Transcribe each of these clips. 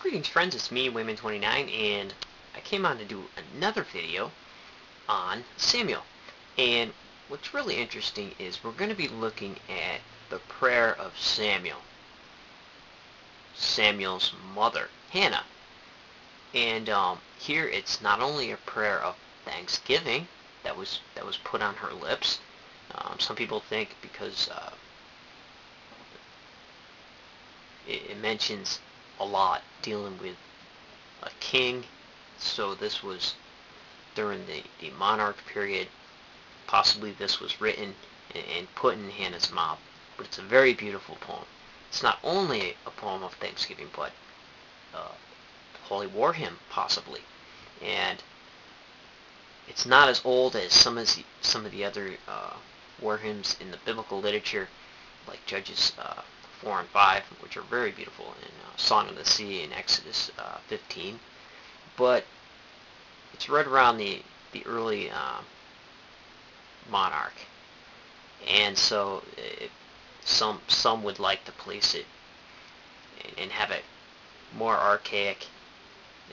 Greetings friends, it's me, Wayman29, and I came on to do another video on Samuel. And what's really interesting is we're going to be looking at the prayer of Samuel, Samuel's mother, Hannah. And here it's not only a prayer of thanksgiving that was put on her lips. Some people think because it mentions a lot dealing with a king, so this was during the monarch period. Possibly this was written and put in Hannah's mouth, but it's a very beautiful poem. It's not only a poem of thanksgiving, but holy war hymn possibly, and it's not as old as some of the other war hymns in the biblical literature, like Judges 4 and 5, which are very beautiful, in Song of the Sea and Exodus 15. But it's right around the early monarch, and so some would like to place it and have it more archaic,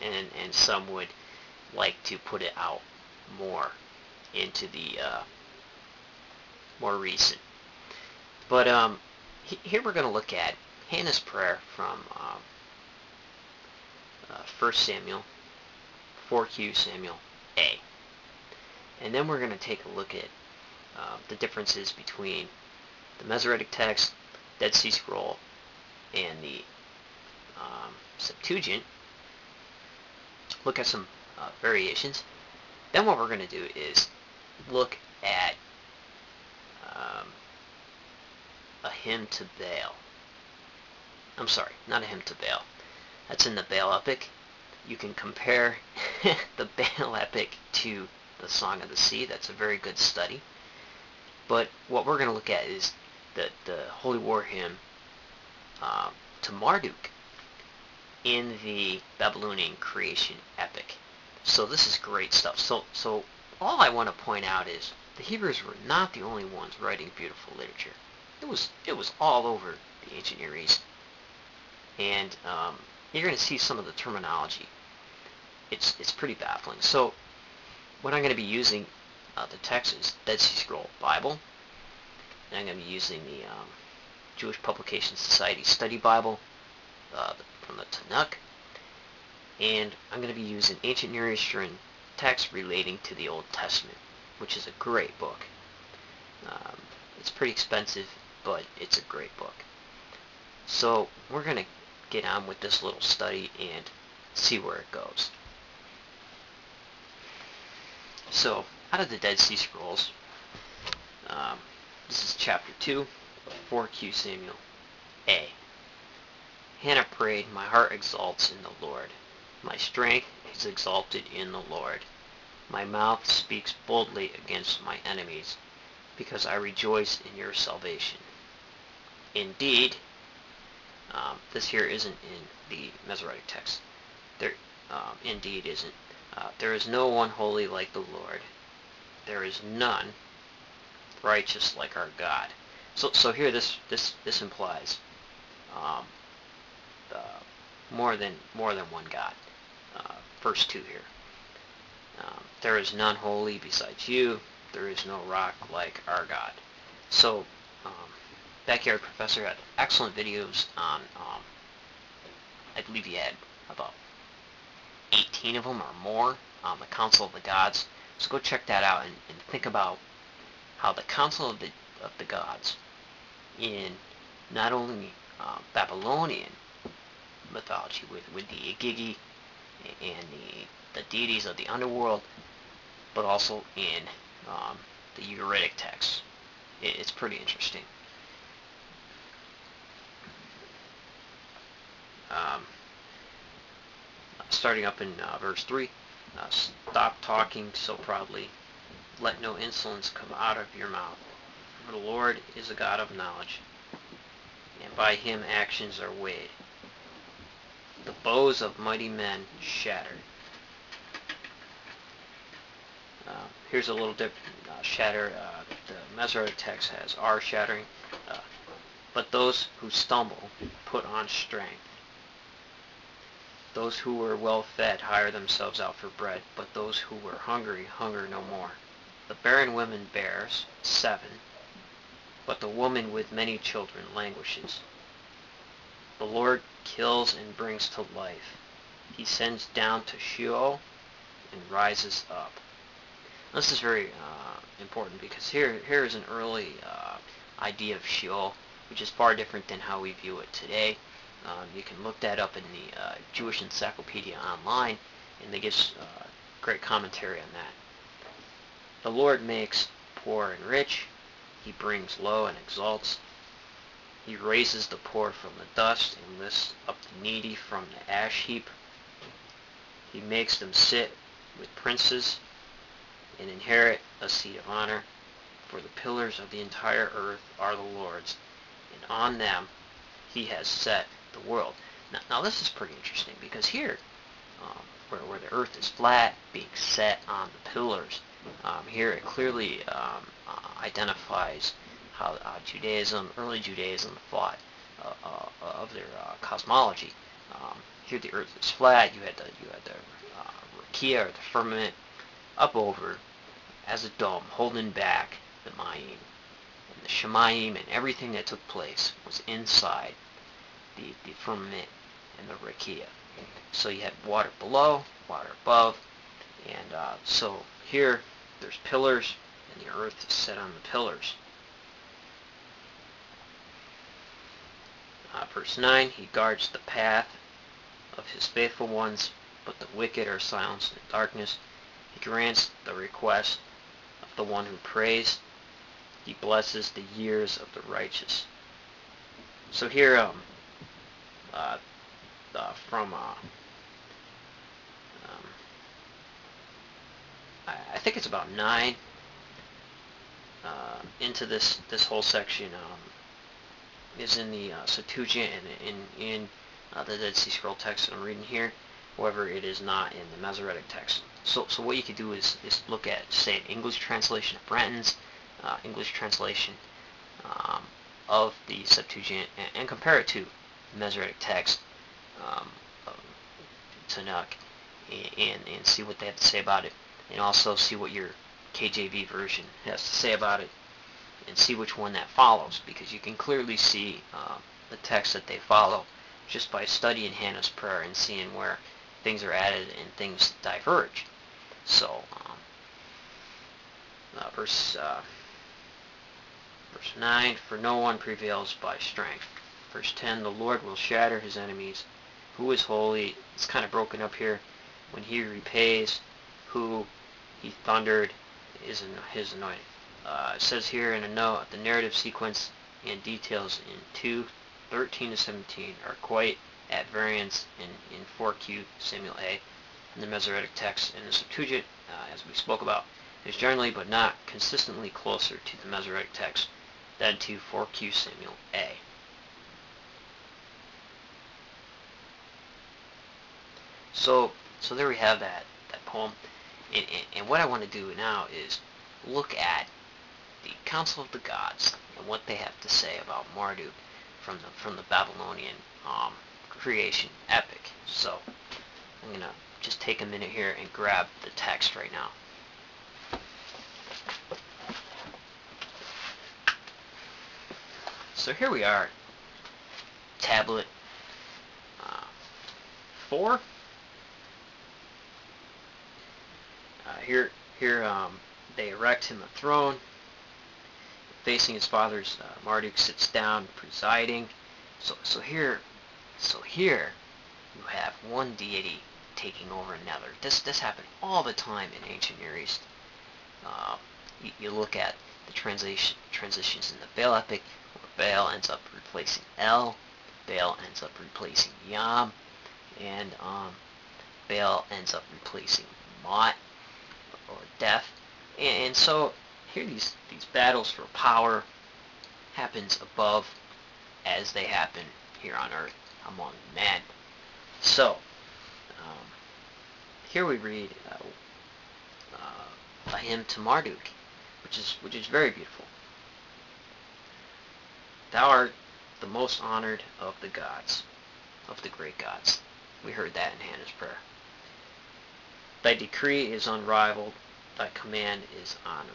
and some would like to put it out more into the more recent. But here we're going to look at Hannah's prayer from 1 Samuel, 4Q Samuel A. And then we're going to take a look at the differences between the Masoretic text, Dead Sea Scroll, and the Septuagint. Look at some variations. Then what we're going to do is look at a hymn to Baal. I'm sorry, not a hymn to Baal. That's in the Baal epic. You can compare the Baal epic to the Song of the Sea. That's a very good study. But what we're going to look at is the Holy War hymn to Marduk in the Babylonian creation epic. So this is great stuff. So all I want to point out is the Hebrews were not the only ones writing beautiful literature. It was all over the ancient Near East, and you're going to see some of the terminology. It's pretty baffling. So what I'm going to be using the text is Dead Sea Scroll Bible, and I'm going to be using the Jewish Publication Society Study Bible from the Tanakh, and I'm going to be using Ancient Near Eastern text relating to the Old Testament, which is a great book. It's pretty expensive, but it's a great book. So we're going to get on with this little study and see where it goes. So out of the Dead Sea Scrolls, this is chapter 2 of 4Q Samuel A. Hannah prayed, "My heart exalts in the Lord. My strength is exalted in the Lord. My mouth speaks boldly against my enemies, because I rejoice in your salvation." Indeed, this here isn't in the Masoretic text. There, indeed isn't. There is no one holy like the Lord. There is none righteous like our God. So here this implies more than one God. Verse 2 here. There is none holy besides you. There is no rock like our God. So, Backyard Professor had excellent videos on, I believe he had about 18 of them or more on the Council of the Gods. So go check that out and think about how the Council of the Gods in not only Babylonian mythology with the Igigi and the deities of the underworld, but also in the Ugaritic text. It's pretty interesting. Starting up in verse 3, stop talking so proudly. Let no insolence come out of your mouth. For the Lord is a God of knowledge, and by him actions are weighed. The bows of mighty men shattered. Here's a little dip. Shatter. The Masoretic text has are shattering. But those who stumble put on strength. Those who were well fed hire themselves out for bread, but those who were hungry hunger no more. The barren woman bears 7, but the woman with many children languishes. The Lord kills and brings to life. He sends down to Sheol and rises up. This is very important because here is an early idea of Sheol, which is far different than how we view it today. You can look that up in the Jewish Encyclopedia online, and they give great commentary on that. The Lord makes poor and rich. He brings low and exalts. He raises the poor from the dust and lifts up the needy from the ash heap. He makes them sit with princes and inherit a seat of honor. For the pillars of the entire earth are the Lord's, and on them he has set the world. Now this is pretty interesting because here, where the earth is flat, being set on the pillars, here it clearly identifies how early Judaism thought of their cosmology. Here the earth is flat. You had the rakia, or the firmament, up over as a dome, holding back the Mayim. And the Shemayim and everything that took place was inside the firmament and the rakia. So you had water below, water above, and so here there's pillars, and the earth is set on the pillars. Verse 9, he guards the path of his faithful ones, but the wicked are silenced in darkness. He grants the request of the one who prays. He blesses the years of the righteous. So here, I think it's about 9 into this whole section is in the Septuagint and in the Dead Sea Scroll text that I'm reading here. However, it is not in the Masoretic text. So what you could do is look at, say, an English translation of Brenton's, English translation of the Septuagint, and compare it to the Masoretic text, Tanakh, and see what they have to say about it, and also see what your KJV version has to say about it, and see which one that follows, because you can clearly see the text that they follow just by studying Hannah's prayer and seeing where things are added and things diverge. So, verse 9, for no one prevails by strength. Verse 10, the Lord will shatter his enemies. Who is holy? It's kind of broken up here. When he repays, who he thundered is his anointing. It says here in a note, the narrative sequence and details in 2:13 to 17 are quite at variance in 4Q Samuel A. In the Masoretic text. In the Septuagint, as we spoke about, is generally but not consistently closer to the Masoretic text than to 4Q Samuel A. So there we have that poem, and what I want to do now is look at the Council of the Gods and what they have to say about Marduk from the Babylonian creation epic. So I'm gonna just take a minute here and grab the text right now. So here we are, tablet 4. Here they erect him a throne. Facing his father's, Marduk sits down, presiding. So here you have one deity taking over another. This happened all the time in ancient Near East. You look at the transitions in the Baal epic, where Baal ends up replacing El, Baal ends up replacing Yam, and Baal ends up replacing Mot, or death. And so here these battles for power happens above as they happen here on earth among men. So here we read a hymn to Marduk, which is very beautiful. Thou art the most honored of the gods, of the great gods. We heard that in Hannah's prayer. Thy decree is unrivaled, thy command is Anu.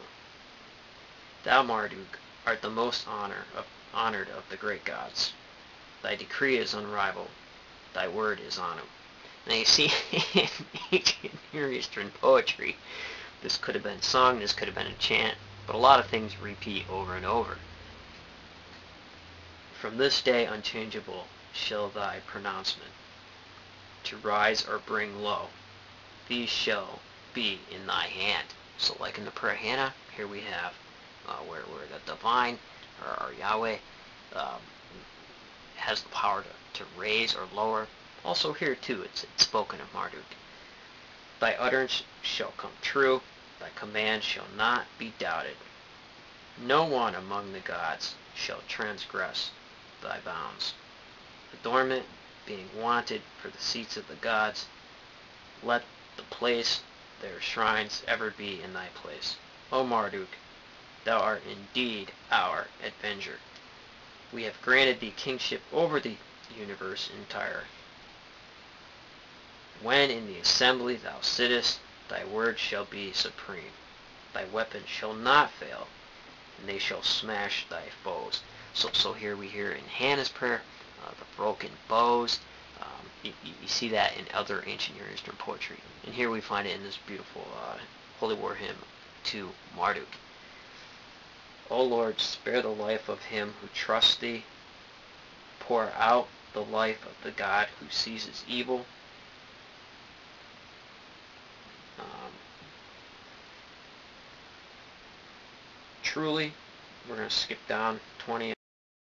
Thou, Marduk, art the most honored of the great gods. Thy decree is unrivaled, thy word is Anu. Now you see, in ancient Near Eastern poetry, this could have been sung, this could have been a chant, but a lot of things repeat over and over. From this day unchangeable shall thy pronouncement, to rise or bring low, these shall be in thy hand. So like in the prayer of Hannah, here we have where the divine, or Yahweh, has the power to raise or lower. Also here too, it's spoken of Marduk. Thy utterance shall come true, thy command shall not be doubted. No one among the gods shall transgress thy bounds. Adornment being wanted for the seats of the gods, let the place their shrines ever be in thy place. O Marduk, thou art indeed our avenger. We have granted thee kingship over the universe entire. When in the assembly thou sittest, thy word shall be supreme. Thy weapon shall not fail, and they shall smash thy foes. So here we hear in Hannah's prayer, the broken bows. You see that in other ancient Near Eastern poetry. And here we find it in this beautiful holy war hymn to Marduk. O Lord, spare the life of him who trusts thee. Pour out the life of the God who seizes evil. Truly, we're going to skip down 20